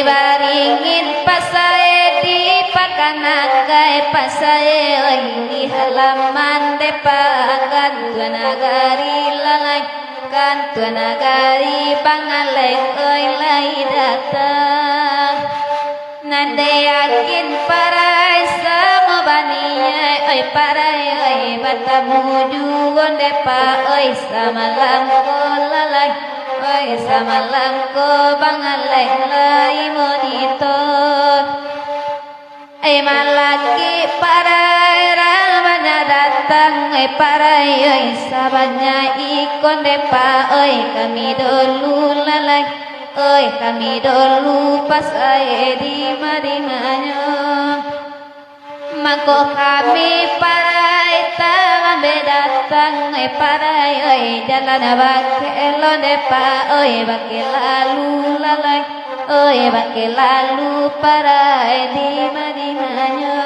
Baringin pasae di pakanagai pasae di halaman depan Tuan Nagari lalai kan Tuan Nagari bangalai oi lai datang nande yakin parai sama baninya oi parai oi batamu jugon depa oi sama langko lalai oi sama langko bangalai lai monitor ai malaki parai ramanya datang ai parai oi sabanya ikon depa oi kami dulu lalai oi kami dulu pas ai di madinanya mako kami parai tambe datang ai parai oi jalan bakelo depa oi bake lalu lalai oi bake lalu parai di madinanya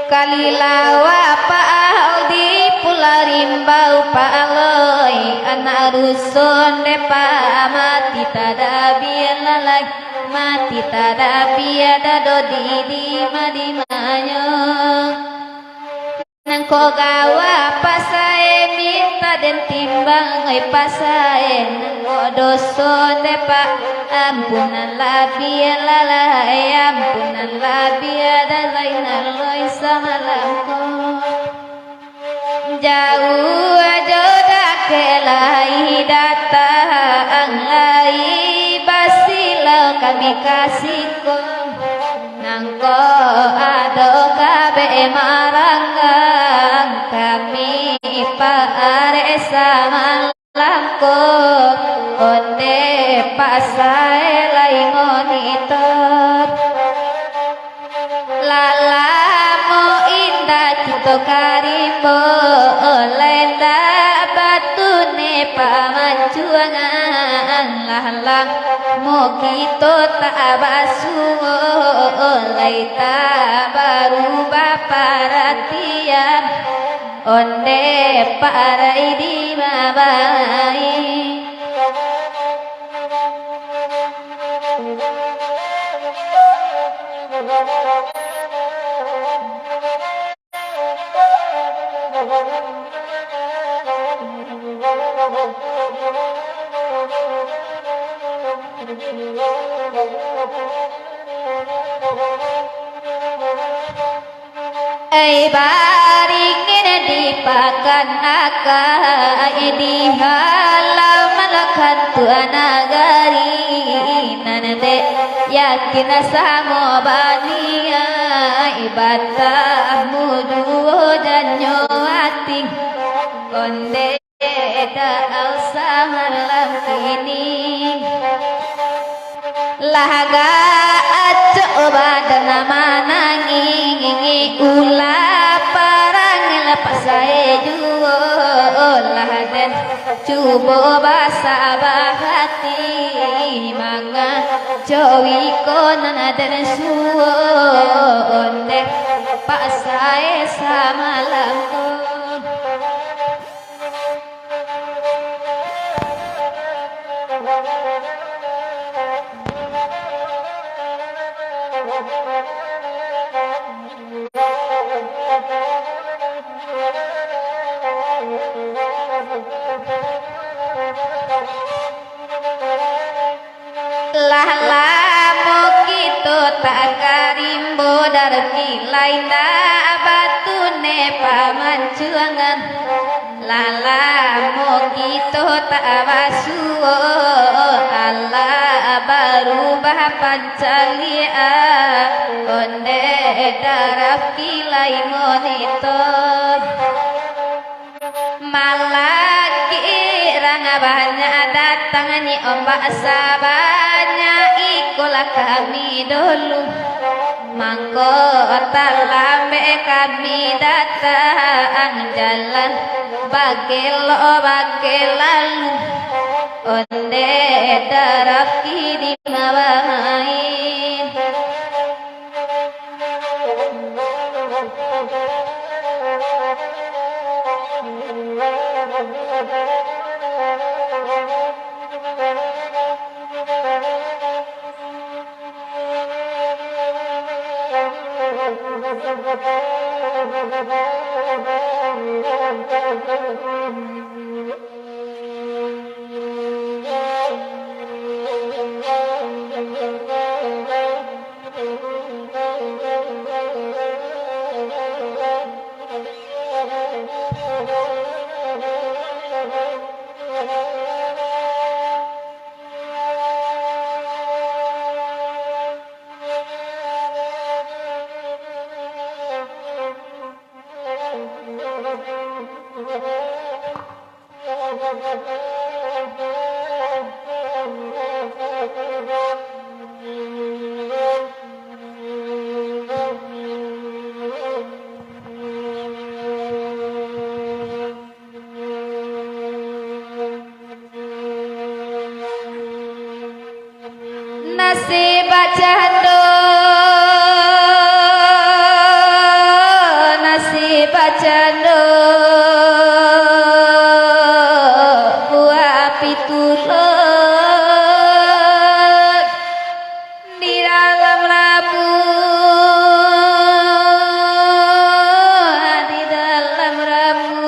Kalilawa paau di Pulau Rimbau paaloi anak rusun depa mati tada bialalai mati tada biada dodi di madinanya nangko gawa pasae minta den timbang ai pasae nangko doson depa ampunan labia lalai ampunan labia dan lainal loi samalangko jauh aja dakelai datang lai basilau kami kasihku nangko ado kabe marangang kami paare samalangko onde pasae lai ngonitor lalamo indah cito karimbo lenda batune pamancuangan lalang mo kito tabasu laita baru baparatian onde parai di mabai ai baringin dipakan akai di halaman lakan Tuan Nagari nanande yakin samo bania ibadah mudu dan nyawati konde al samalam kini laga coba dan manangi ulah parang lepas saya juo lah den cubo basa bahati manga jowi konan dan suon dek pak saya samalamku lah lamu gitu tak karimbo darki lainda batune pamancuangan lah lamu gitu tak wasuo Allah berubah pancalia onde daraf kilai monitor malaki ranga banyak datangnya ombak sabanya ikulah kami dulu mangko lambe kami datang jalan bagelo bagelalu onde daraf di mawain nasib jando nasib jando buah pitulung di dalam ramuan di dalam ramuan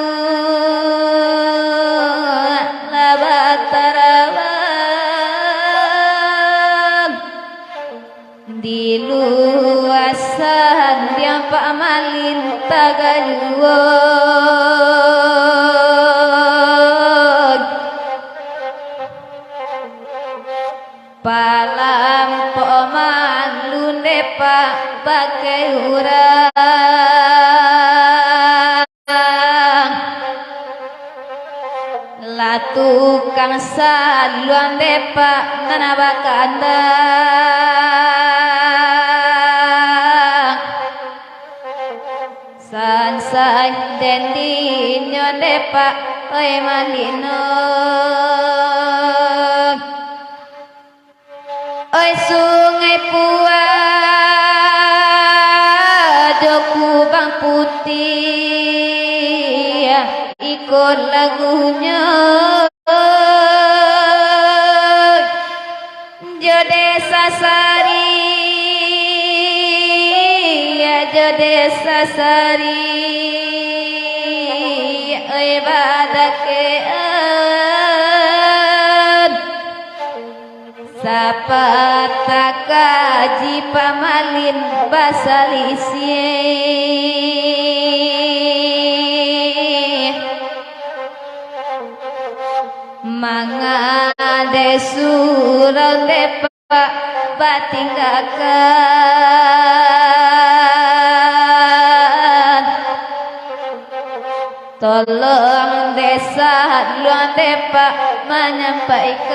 labatarawan di luasan yang Pak Malin tagaluan palam poman lunde Pak pakai urang la tukang saluan Pak nanabakanda sansai dendi nyonde Pak oi malino oi sungai Puah joku bang putih ikut lagunya jode sasari jode sasari oi badakean sapataka jipa malin basalisih mangade surang depa batinggakan tolong desa luang depa menyampaikan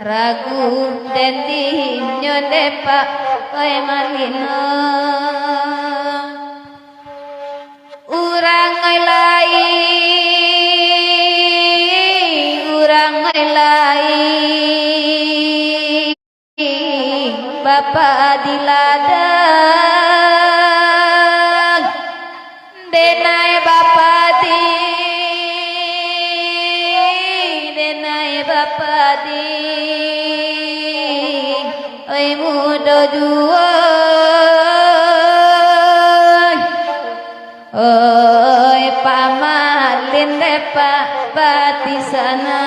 ragu dendi nyonde Pak oi malino urang oi lai Bapak di ladang denai Bapak di depa batisana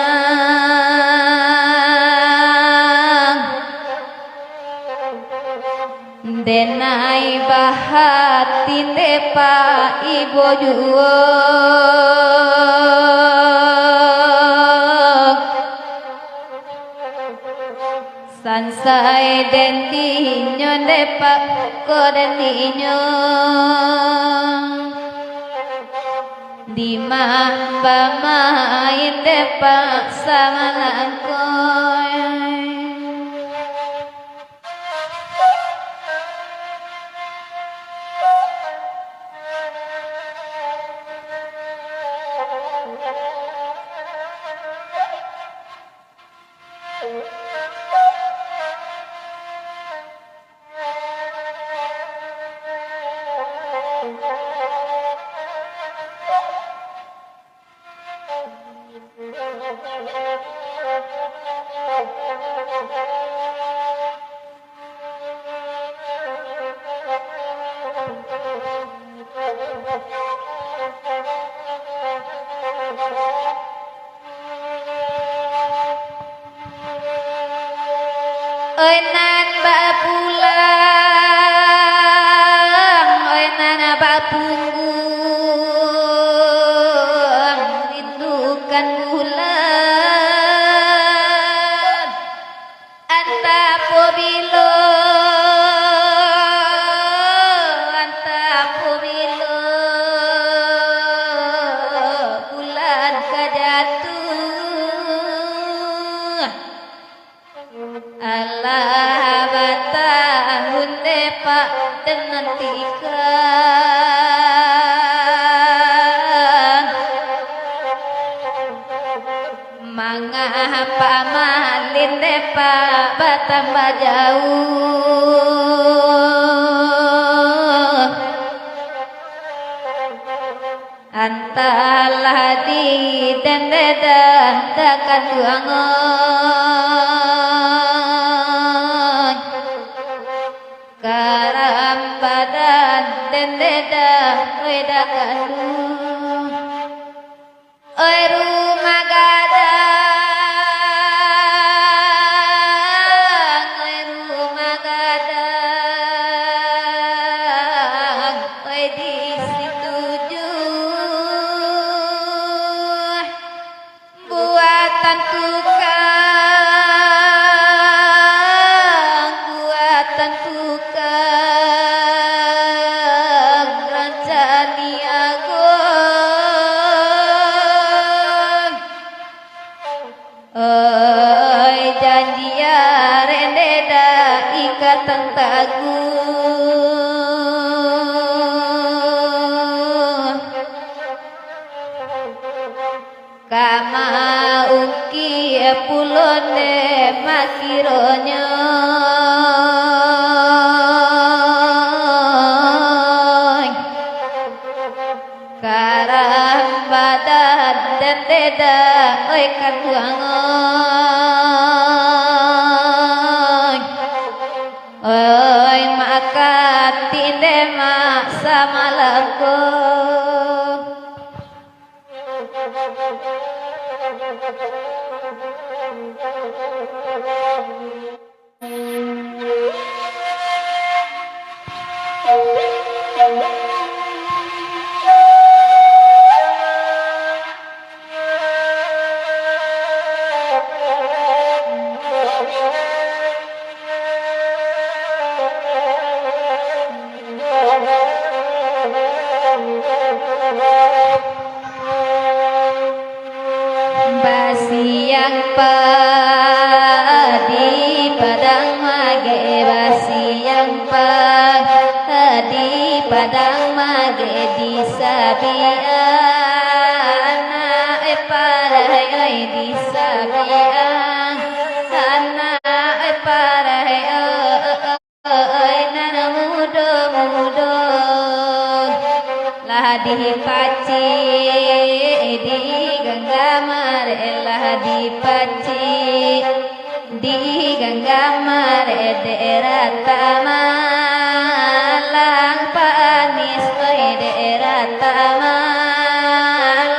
denai bahatin depa ibu juo sansai den dinyo depa ko den dinyo di main depa sama langkoy ơi nan ba pulang ơi nan ba punggung rindukan bulan anta pobilo bulan kajatuh Allah batahun depa dengan tika mangapa malin depa batambah jauh antalah di dan dedah takkan tuangon karam badan dan dedah weda kandu oi rumah gadang oi rumah gadang oi di situ buatan tukang rancani agung oi janji rendeda ikatan taguh kama uki pulone makironyo karang badan dan deda oi katuangon oi makan tinde mak sama lako basiang padi padang mage basiang padi padang mage di sabiana parai di sabiana parai nana mudo mudo lah di paci di ganggamar lah di paci di ganggamar daerah Tamalang panis daerah Tamalang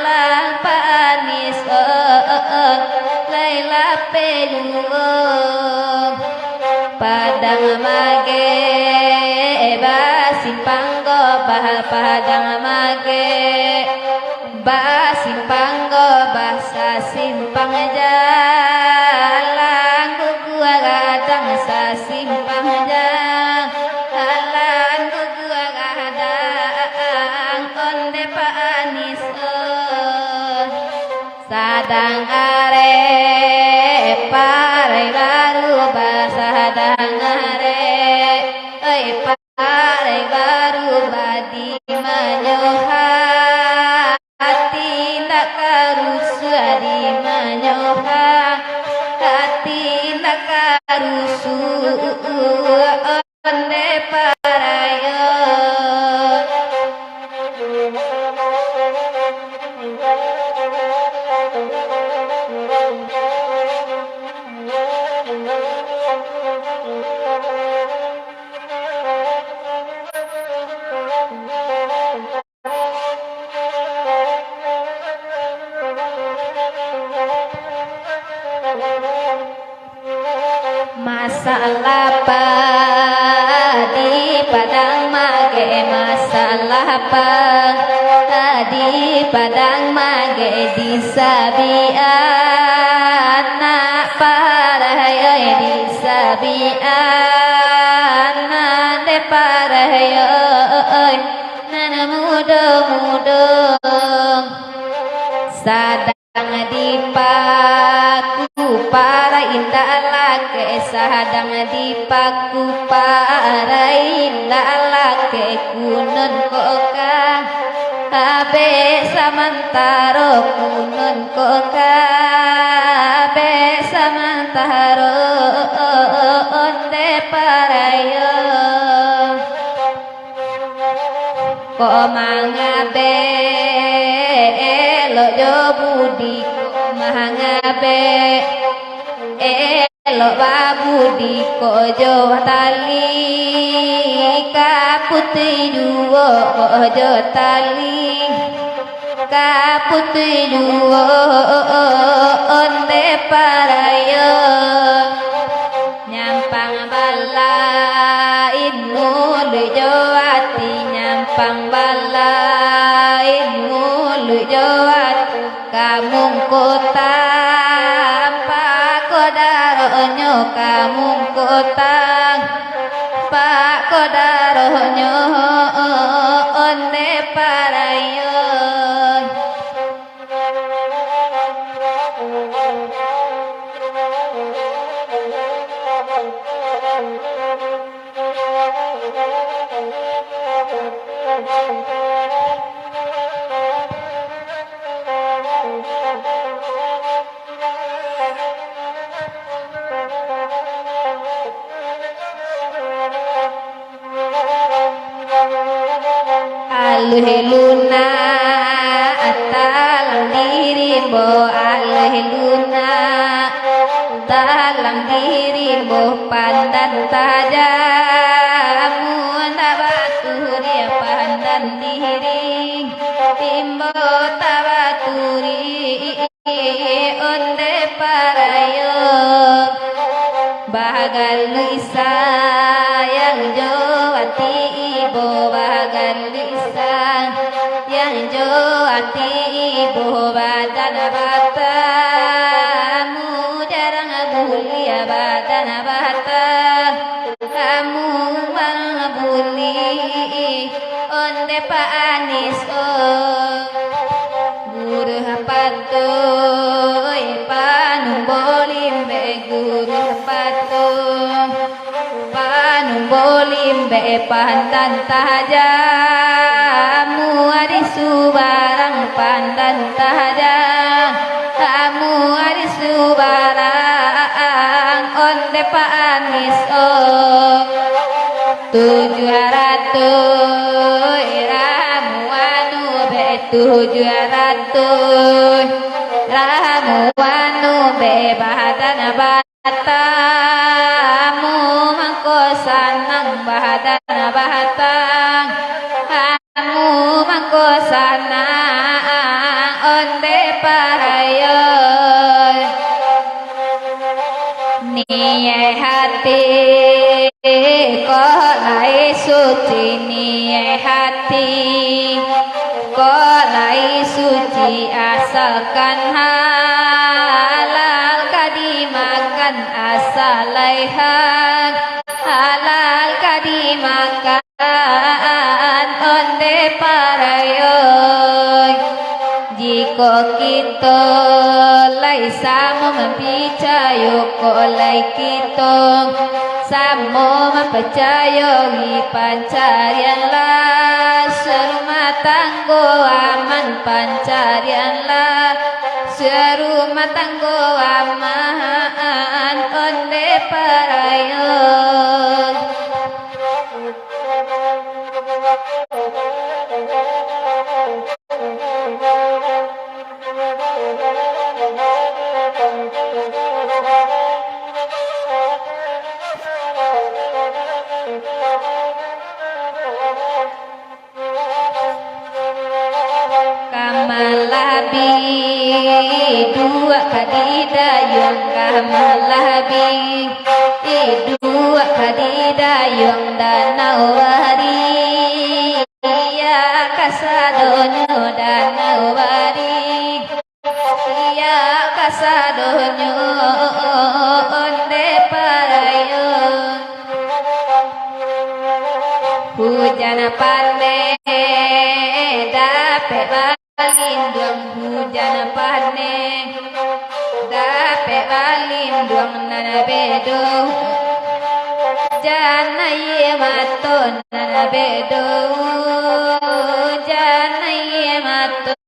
Basimpang go basa simpang jalan gua gadang sa simpang jalan gua gadang onde panis sadang are pare baru basadang are pare baru badi manyoha hati tak karusu adi manyoha hati tak karusu onde parayo masalah di padang mage masalah di padang mage di sabian nak parayo di sabian de parayo nana mudo sadang dipaku para indah lake sadang dipaku para indah lake kunun koka abe samantaro kunun koka abe samantaro onde parayo ko mangabe lo jo budi ko mangabe lo babudi ko jo tali kaputri duo ko jo tali kaputri duo onde parayo nyampang bala inu lujo ati nyampang bala inu lujo ati kamung kota kodaronyo kamung kota pak kodaronyo onde parayo alheluna atalang dirimu alheluna talang dirimu pandan tajamu tabaturi pandan diri timbo tabaturi onde parayo bahagal luisa yang jawati ibu bahagal luisa yang jawati ibu badan batamu jarang mulia badan bata kamu mabuli onde panis guru patoy panumbolimbe guru patoy panumbolimbe pandan tajamu adi subarang pandan tajam kamu adi subarang onde panis 700 ramuanu be 700 ramuanu be badan batamu mangko sanang badan batang kamu mangko sanang onde parayo niye hati ko lai suci niye hati ko lai suci suci asalkan halal kadimakan asalaihan halal kadimakan onde parayoy jika kita lai sama mempercaya kolai kita sama mempercayai pancarian lah serumah tanggo aman pancarian lah serumah tanggo aman onde parayon kamalabi dua kadidayung kamalabi dua kadidayung danau wari ya kasadonyo danau wari ya kasadonyo onde parayon hujan pandai dapat balindung hujan pandai dapat balindung nana bedo jana ye maton nana bedo jana ye maton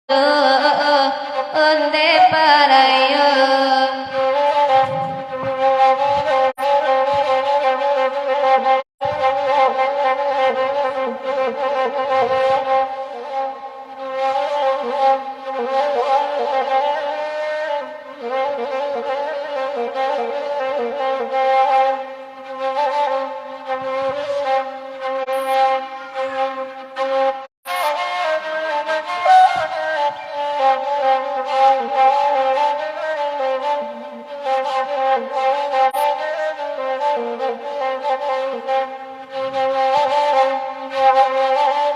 onde parayon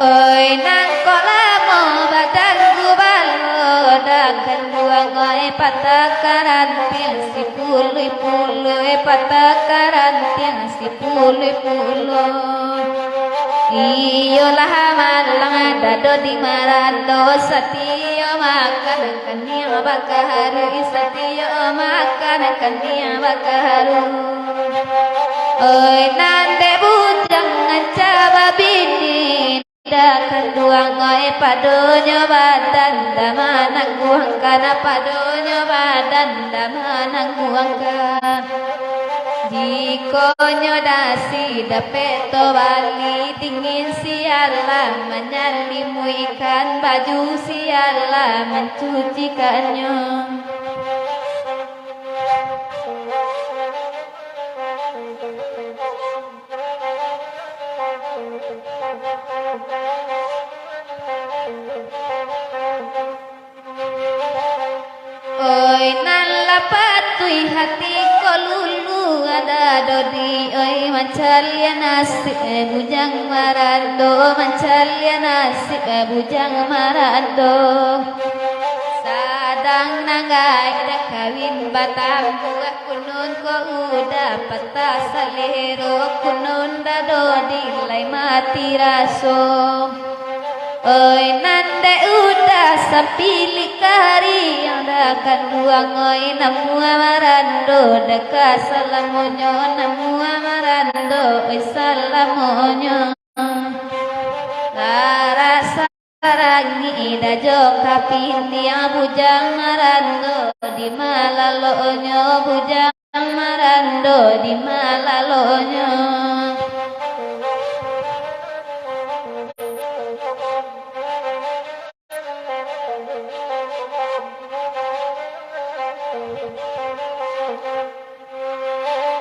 oi nang kolamo badan gubalo dakan buang oi patakaran tiang si pului pului patakaran tiang si pului pului iyolah malang dado di marando satio makan kania bakaharu satio makan kania bakaharu oi nande bujang ngacaba bini dakan duang oi padonyo badan damanang buang kana padonyo badan damanang buang ka jikonyo dasi dapeto bali dingin siala menyalimu ikan baju siala mencucikannya oi nan lapatui hati kolulu ada dodi oi mancalian nasi bujang marando mancalian nasi bujang marando sadang nanggai dah kawin batang buat kunun ko udah patah salero kunun dah dodi lai mati raso oi nande udah sapili kari yang dakan buang oi namu amarando deka salamonyo namu amarando oi salamonyo rasa sarangi dajo kapini bujang marando di malalonyo bujang marando di malalonyo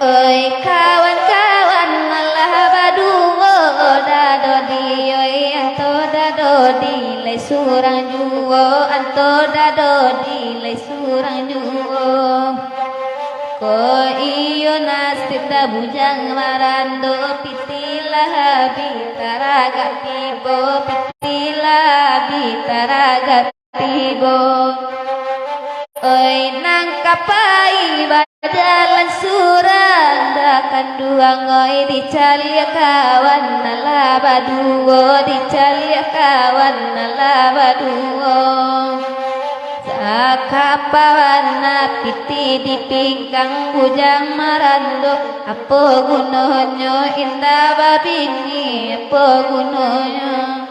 oi kawan-kawan malah baduo dadodi oi anto dadodi le surang juo anto dadodi le surang juo ko iyo nasib da bujang marando pitilah bitaraga tibo pitilah bitaraga tibo. Oi nang kapai bajalan surang dakan dua ngoi dicalia kawan nalaba duo dicalia kawan nalaba duo. Sakapawana piti di pingkang bujang marando apa gunanya indah babini apa gunanya.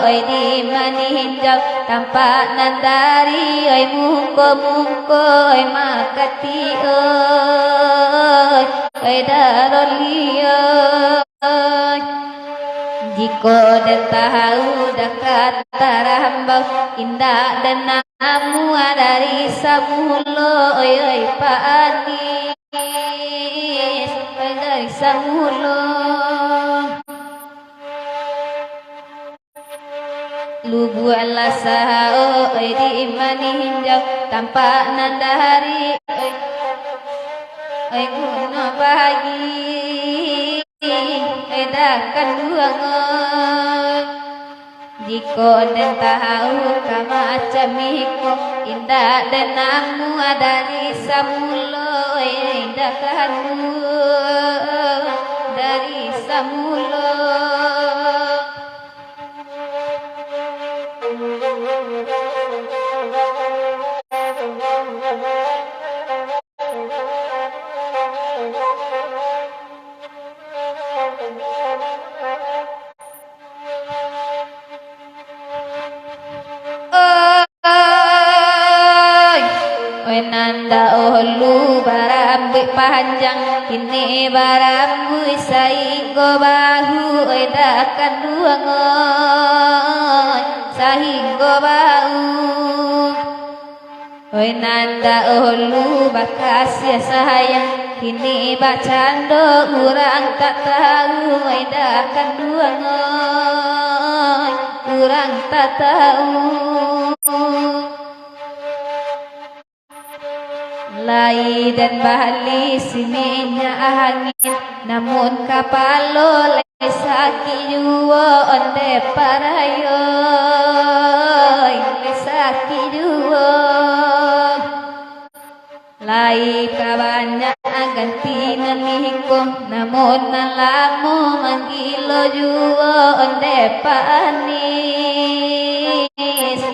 Oi di maninjau tampak nandari oi mungko oi makati oi daroli oi jiko dan tahu dekat tarambau indah dan namu dari samulo oi Pak Anis oi dari samulo. Lubu Allah saha oi di maninjau tampak nandari oi guna bagi edakan dua ngoi jiko dan tahu kama camiko indah dan namu dari samulo edakan dari samulo. Nanda ohlu barambu panjang kini barambu sahingga bahu edakan dua ngoi sahingga bahu oi nanda ohlu bakas ya sayang kini bacando urang tak tahu edakan dua ngoi urang tak tahu. Lai dan bali siminya angin namun kapalo lesaki juo onde parayo lesaki juo lai kabanya ganti naniko namun nalamu manggilo juo onde panis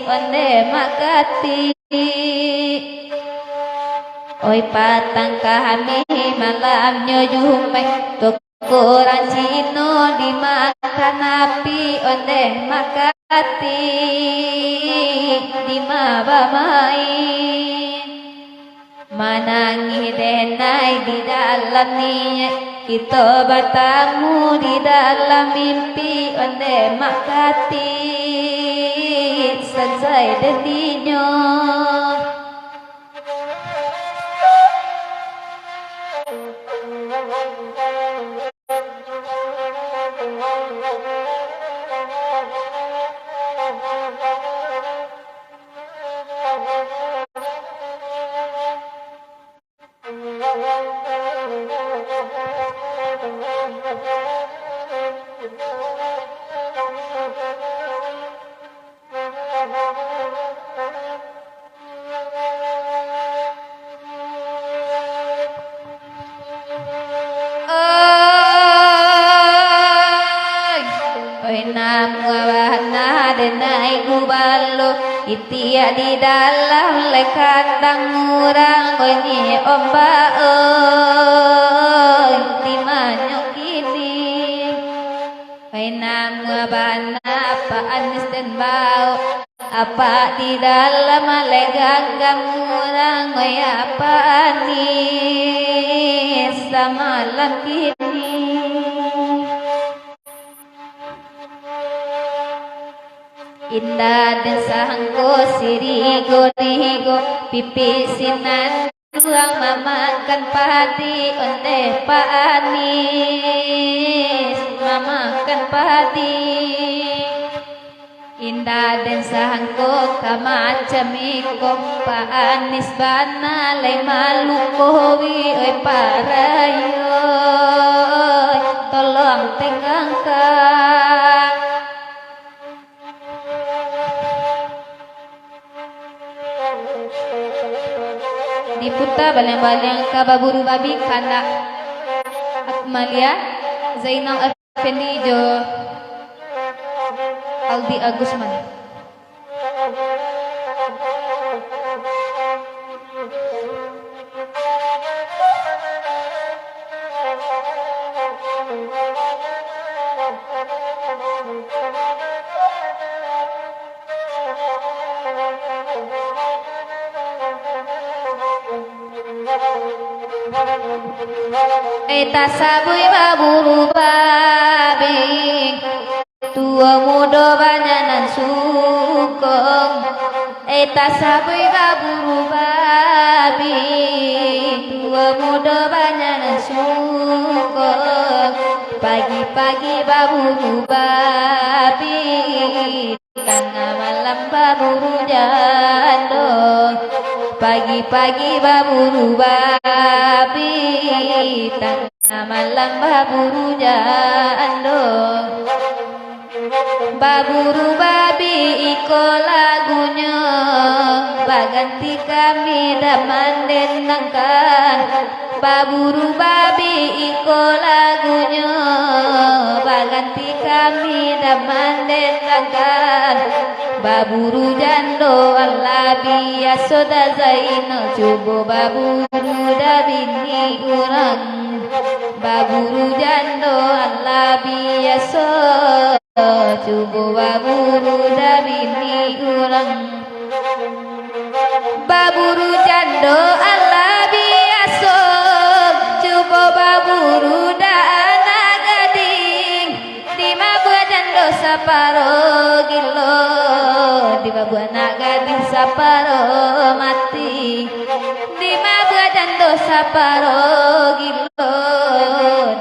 onde makati. Oi patang kami malamnya jumpai tukuran cino dimakan api onde makati di mabamai manangi denai di dalam niat kita bertamu di dalam mimpi onde makati selesai dendinya. Denai gubalo itia di dalam lekandang murang konyi omba di manyok kini painam ngabana apa anis dan bau apa di dalam lekandang murang koy apa anis samalam kini indah dan sangko sirigo rigo pipisinan tuang mamakan padi onde panis mamakan padi indah dan sangko kamacam iko panis bana lay malukowi oi parayo tolong tenggangkan diputa balang-balang kababuru babi kana Akmalia Zainal Effendi Jo Aldi Agusman Eta sabui baburu babi tua muda banyanan sukong Eta sabui baburu babi tua muda banyanan sukong pagi-pagi baburu babi tengah malam baburu jando pagi-pagi baburu babi tengah malam baburu jando baburu babi iko lagunya baganti kami daman denangkan baburu babi iko lagunya baganti kami daman denangkan baburu jando alabi yasoda zaino coba baburu dabini urang baburu jando alabi yasoda coba baburu dabini urang baburu jando alabi yasod coba baburu dana gading di mabua jando saparo gilo di babu anak gading saparo mati di mabua jando saparo gilo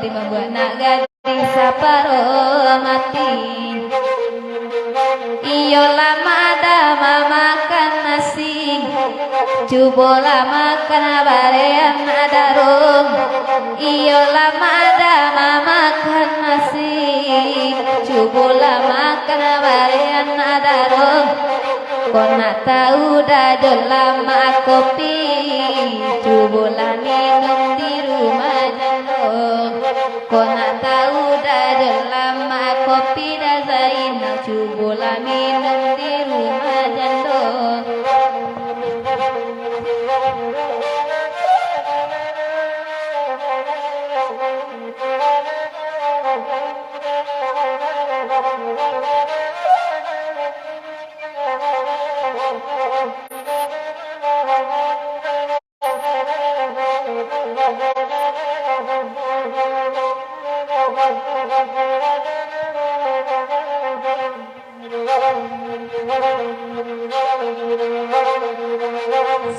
di babu anak gading saparo mati iyo lama ada makan nasi cubo lama makan barean ada rom iyo lama ada makan nasi cubo lama makan barean ada rom kona tahu dah lama kopi cubo lah minum di rumah jando kona tahu dah lama kopi dah zainal cubo lah minum di rumah jando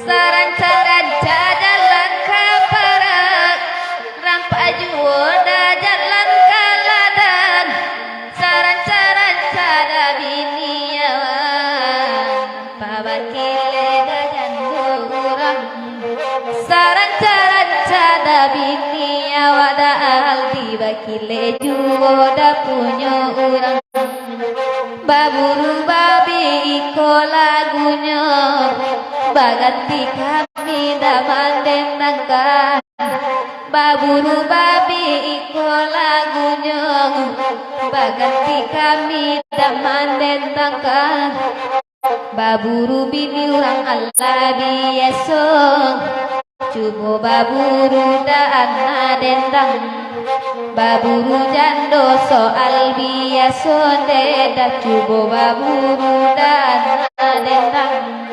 Saranca-ranca jalan kaparak rampak juoda jalan kaladan saranca-ranca da biniawan pabakile da jando urang saranca-ranca da biniawan kile juo da punya orang baburu babi iko lagunya baganti kami daman dendangkan baburu babi iko lagunya baganti kami daman dendangkan baburu bini orang Allah biasa cubo baburu dana dendang baburu jando soal biasa deda cubo baburu dana dendang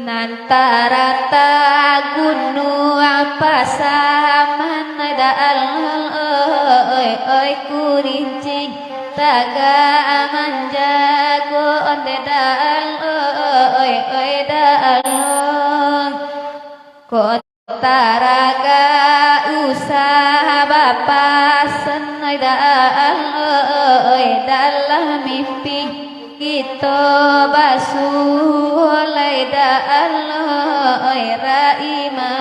Nantarata gunung apa sama daal oi kurincing taga manjago onde daal oi daal kota raga usaha bapasan oi daal oi dalam mimpi kita basuh laida Allah raima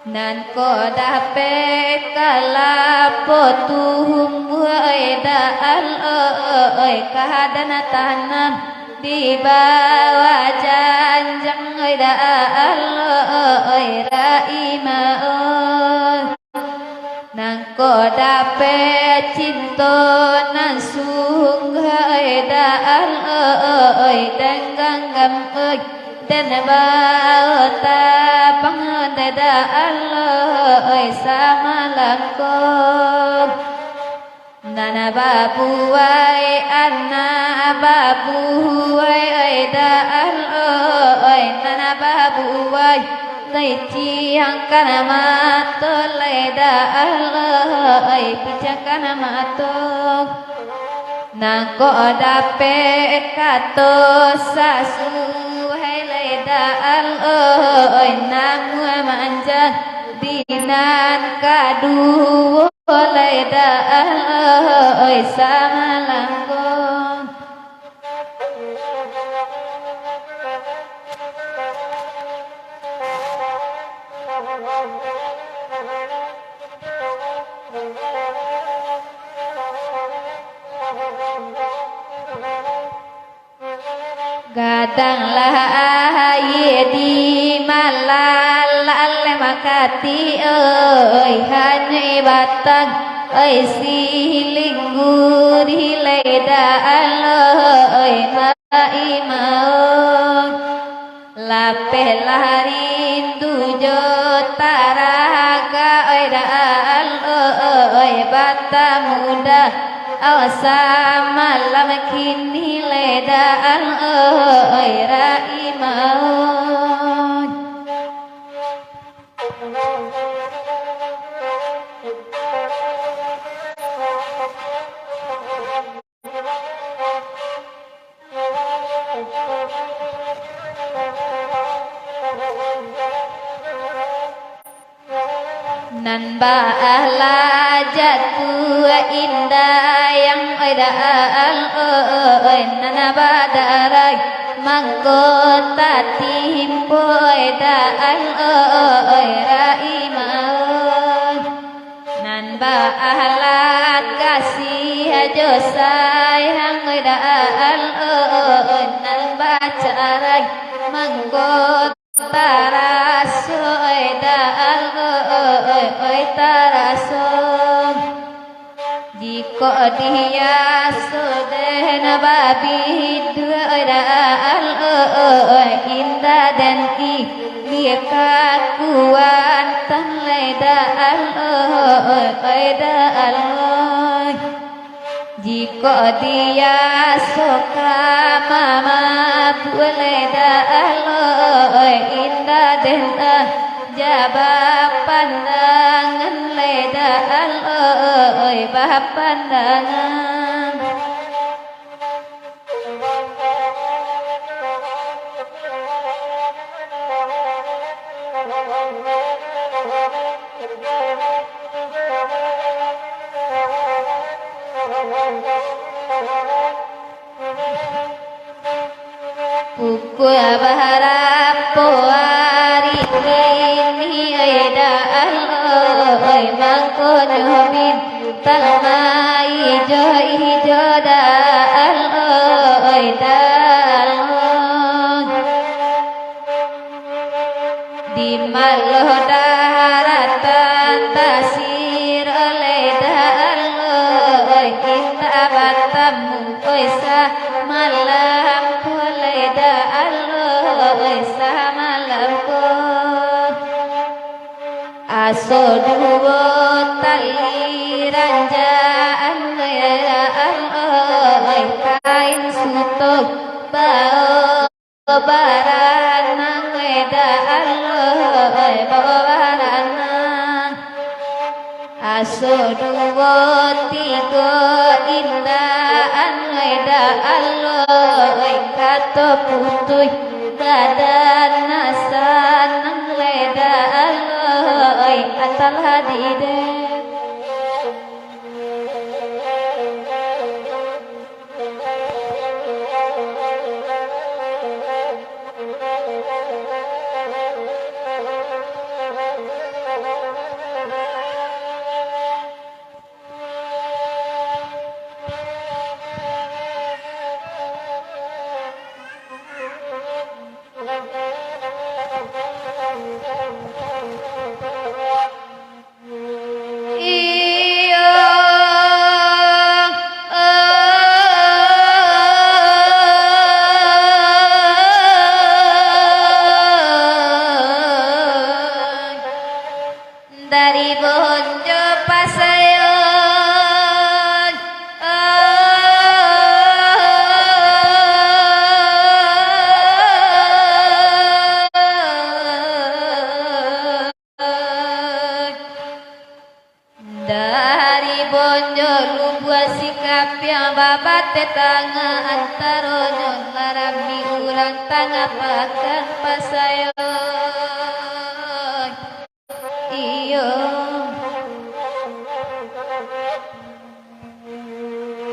nan ko dapat kalapo tuhum laida Allah kahadana tanam di bawah janjang laida Allah raima nang ko dapat cinta nan sunggai daan dan ganggam dan bauta pangdadaan sama langkong nana babuai anna babuai daan nana babuai Lai chiang kana mato lai da alai pichang kana mato nang ko dapat kato sasu hai lai da alai namu manjang dinan kadu lai da alai sama langkong gadanglah aye di malal makati oi hanya batang oi siling guri leda oi maimau lape larindu jotaraga oi daal oi bata muda awasa malam kini ledaan oi raimau nan ba'ala jatu indah yang daal nana badarai manggota timpo daal raimau nan ba'ala kasih ajo sayang daan nang bacarai mangkot tarasoy daan tarasom jika dia sudah nababi daan indah dan dia kakuan tan ledaan jika dia suka mama boleh indah dan jabab pandangan ledaan bah pandangan pukul berharap hari ini daan mangkono bintang hijau daan di maluh daratan tasir daan kita batamu sa malam daan sa malam ko aso duo tali ranjaan kain sutok bau baranang daan baranang aso duo tiga indaan daan kato putuy badan nasan ledaan atal hadide dari bonjo pasayon dari bonjo lumbua sikap yang babat tetangga antaronyo larami urang tangga pakan pasayon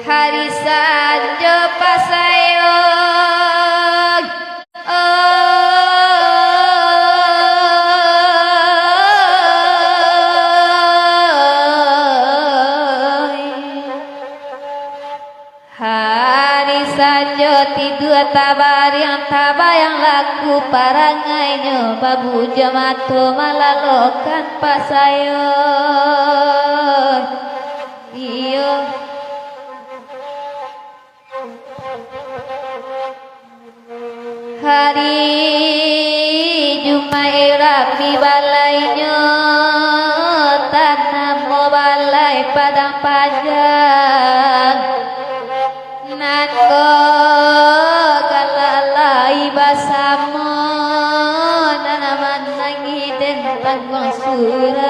hari sanjo pasayon hari sanjo tidur tabayang laku parangainya babu jamato malalokan pasayon iyo hari Jumat rapi balainya tanam balai padang panjang nanko galalai basamo nanaman nangiden tanggung surang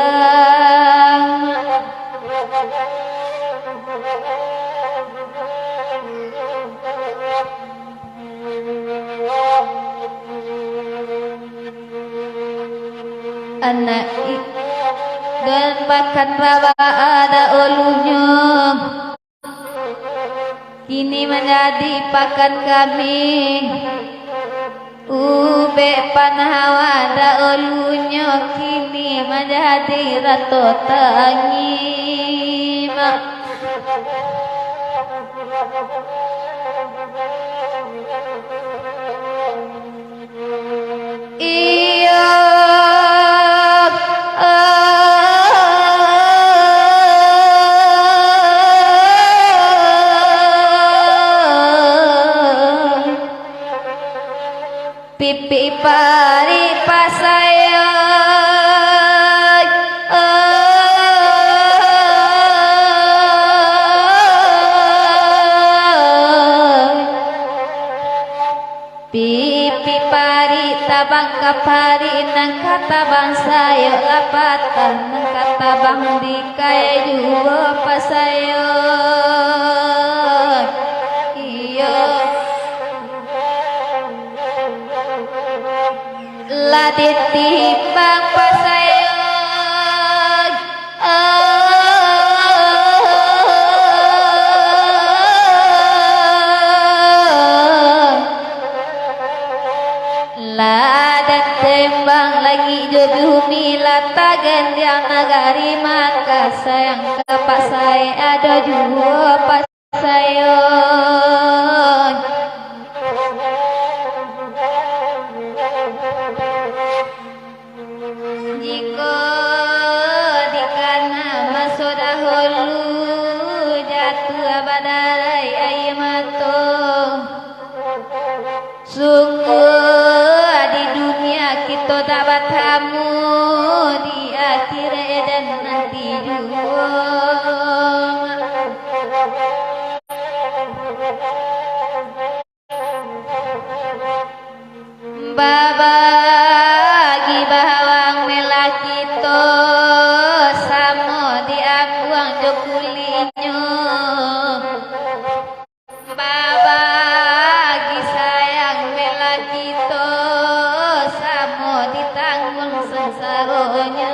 anak dan bahkan rawa ada ulunya kini menjadi pakan kami ube panhawa ada ulunya kini menjadi rato tangima Iya pipi pari pasayang pipi pari tabang kapari nang katabang sayo lapatan nang katabang di kaya juga pasayang iya la ditimbang pasayang la ditimbang lagi di bumi latagan yang nagari maka sayang kepak saya ada dua pasayang jika dikana masuk dahulu jatuh badai air mata sungguh di dunia kita dapat tamu di akhirat dan nanti juga babagi bawang melaki to samo diakuang jokulinyo babagi sayang melaki to samo ditanggung sesaronya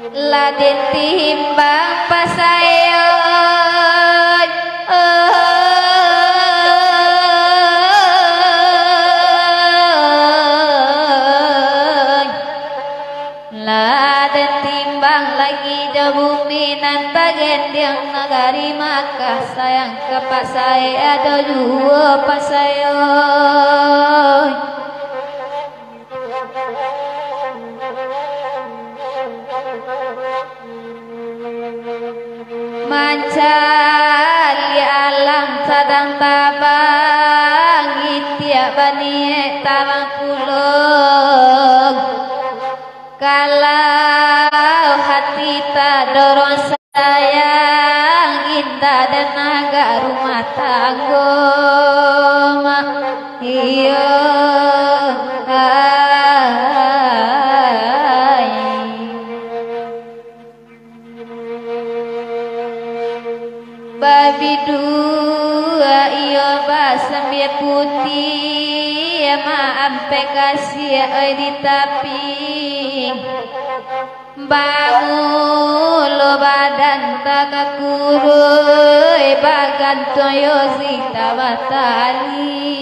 la ditimbang pasayang la ditimbang lagi di bumi nanta gendeng nagari maka sayang kepak saya ada dua pasayang mancali alam sadang tabang tiap bani tabang pulang kalau hati tak dorong sayang indah dan agak rumah tangga iya babi dua iyo basambia putih ampe kasih di tapi bangun lo badan tak kurui bagan toyo zita batali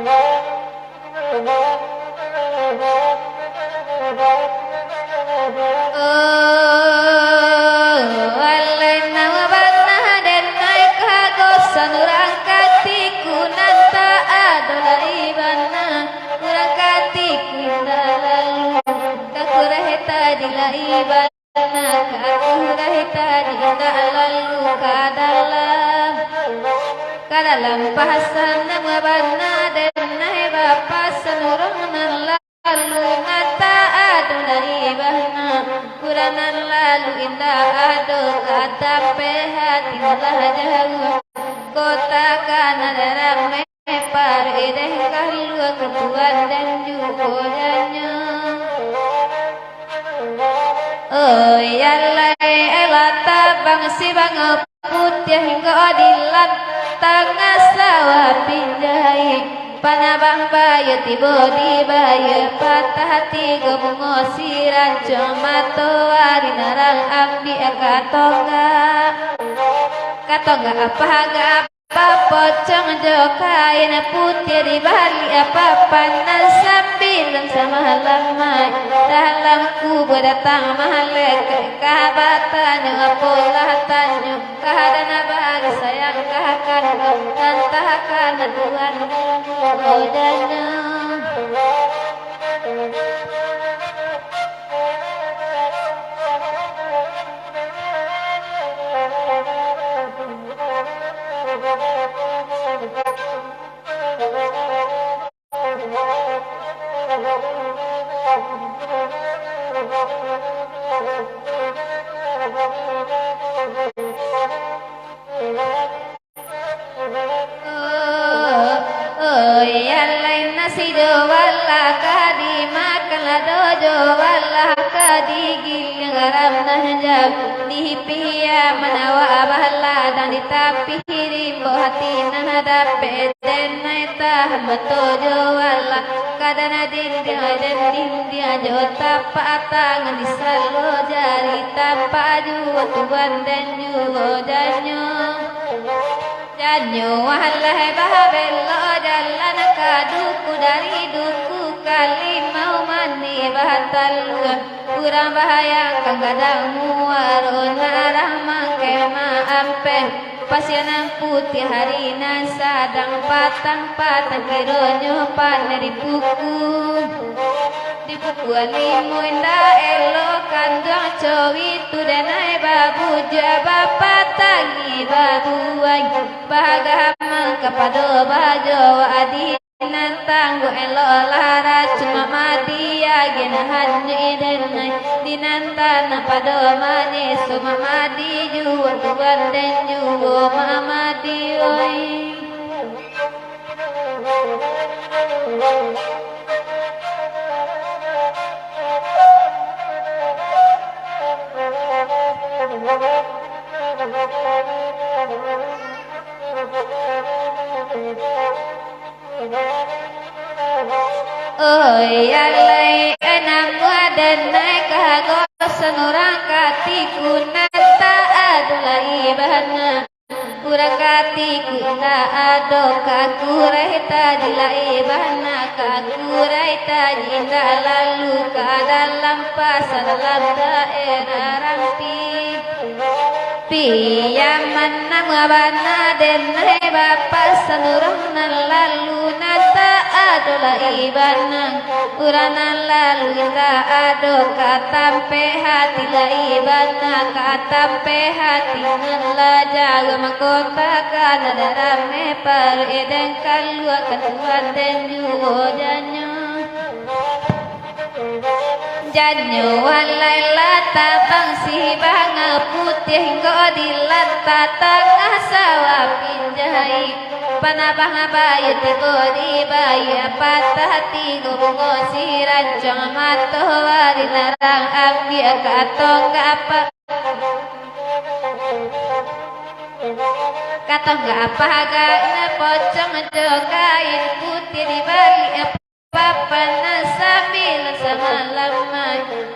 Bye. indah lalu ka dalam bahasan mabana dan nahi bapa senurung lalu nata adu dari bahna kuranan lalu indah adu kata hati malah jauh kota kana darame par edeh kalu ketuan dan juganya oi alai elata bangsi bang putih hingga adilan tengah sawah pinjai panabang bayu tibo di bayu patah hati gebungo siran comato arinarang ambi katonga apa pocong jokain putih di bali apa panas sambil sama lama dalam kubur datang mahalek kabatan apolah tanyu kahadana bagi sayang kahakan tantahakan Tuhan godanya kadana dindia jota patang di salo jari tapaju tuan dan janyo walah babello jalan kaduku dari duku kali mau mani batal kurang bahaya kang gadang muarona rahmang kema ampen pasianan putih harina sadang patang kironyo pan di buku alimu indah elo kandang cowi tu denai babu jaba patangi babu wai bagamang kapado bajo adi nantang elo lara cuma madia genahan idenai dinantana pado mane suma madi juwa tuan dan juwa mamadi oi oi alai enam wadan naik kagosan orang katiku nata adulai bahana kurang katiku na ado kakureta dilai bahana kakureta jinda lalu ke dalam pasar dalam daerah rampi piyaman nama bana den bapa sanurang lalu nata adola ibana uranan lalu inda ado katampe hati la ibana katampe hati nalla jaga makota kana darame par eden kalu ketuan den juojanyo janyo walai lata bangsi banga putih ngodilat tengah sawah pinjai panabang bayu tigo di bayu patah hati gubungo siran comato wari larang ambi katong apa na pocong jokain putih di bali papan sambil sama lama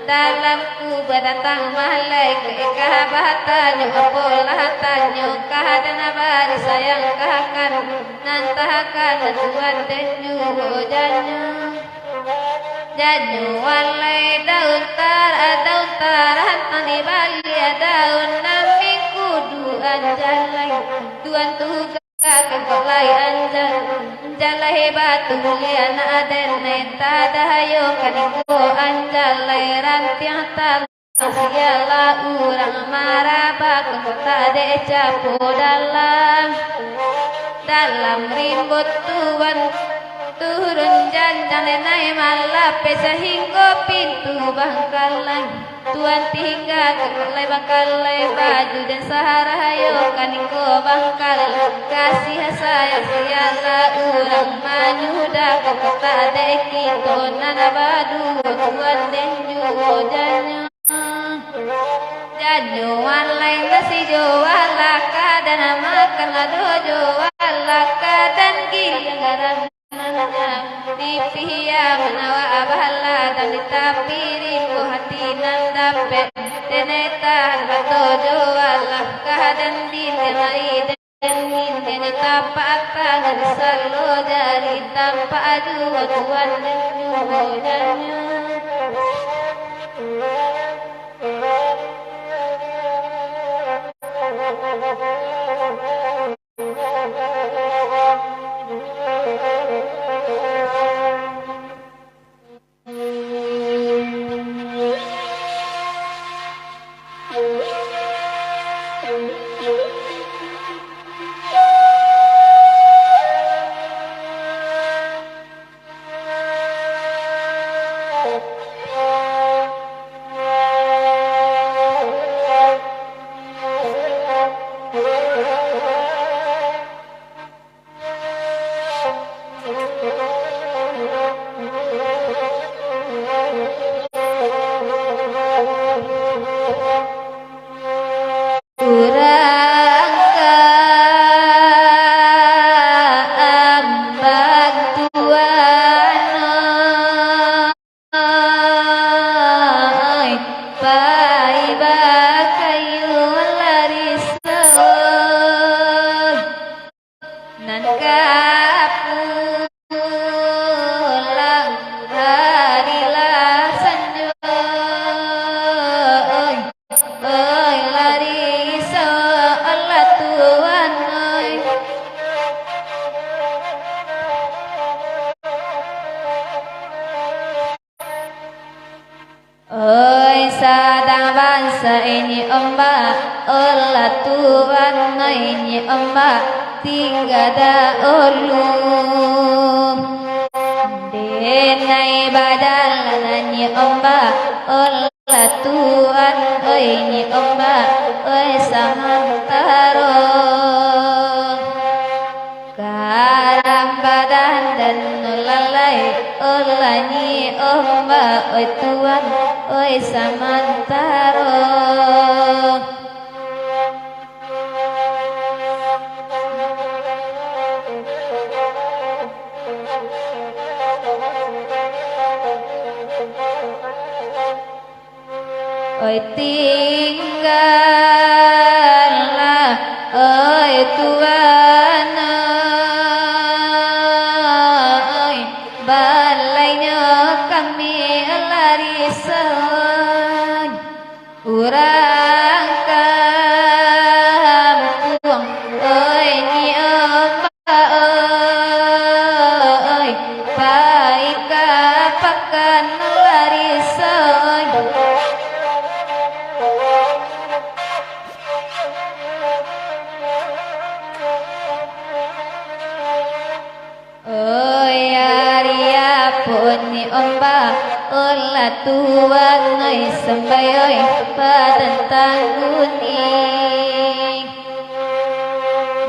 dalam kubur datang malai kehabatan pola tanyo kahadana bari sayang kahakan nantahakan tuan denyu janyu walai daun taran tani bali daun nami kudu anjalai tuan tugas kakolai anjalai batu liana aden neta dahayo kaniko anjalai rantiang tal Segala urang marabak kota decapo dalam rimbut tuan turun janjang nenai malape sehingga pintu bangkalan tuan tinggal kekalai bangkalai baju dan saharayo kaniko bangkal kasih sayang segala urang manyuda kota deki tonan badu tuan den juo janyo walai nasi jualaka dan makan dojo walaka dan gilangan di pihak menawa abala dan ditapirin ku hati nandape deneta dojo walaka dan dilemari dan minta tapaka selalu dari tanpa dua tuan dan nyujanyo ini ombak olah tuan ini ombak tiga da ulum denai badalan ini ombak olah tuan ini ombak samantaro karang badan dan lalai olani ombak tuan samantaro tinggallah tuan balainya kami larisan urang kampung ni baik kapakan larisan ni ombak olah tuan ai sambayoi padantang kuning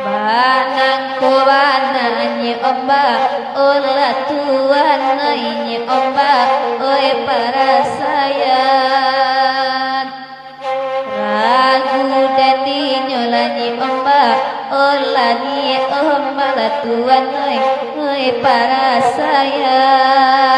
banang kubananyi ombak olah tuan ai ni ombak oi para sayang ragu dati nyolani ombak olah ni ombak tuan ai para sayang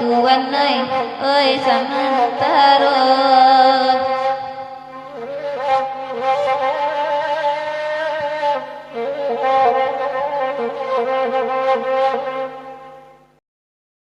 Tuan ơi ơi samantaro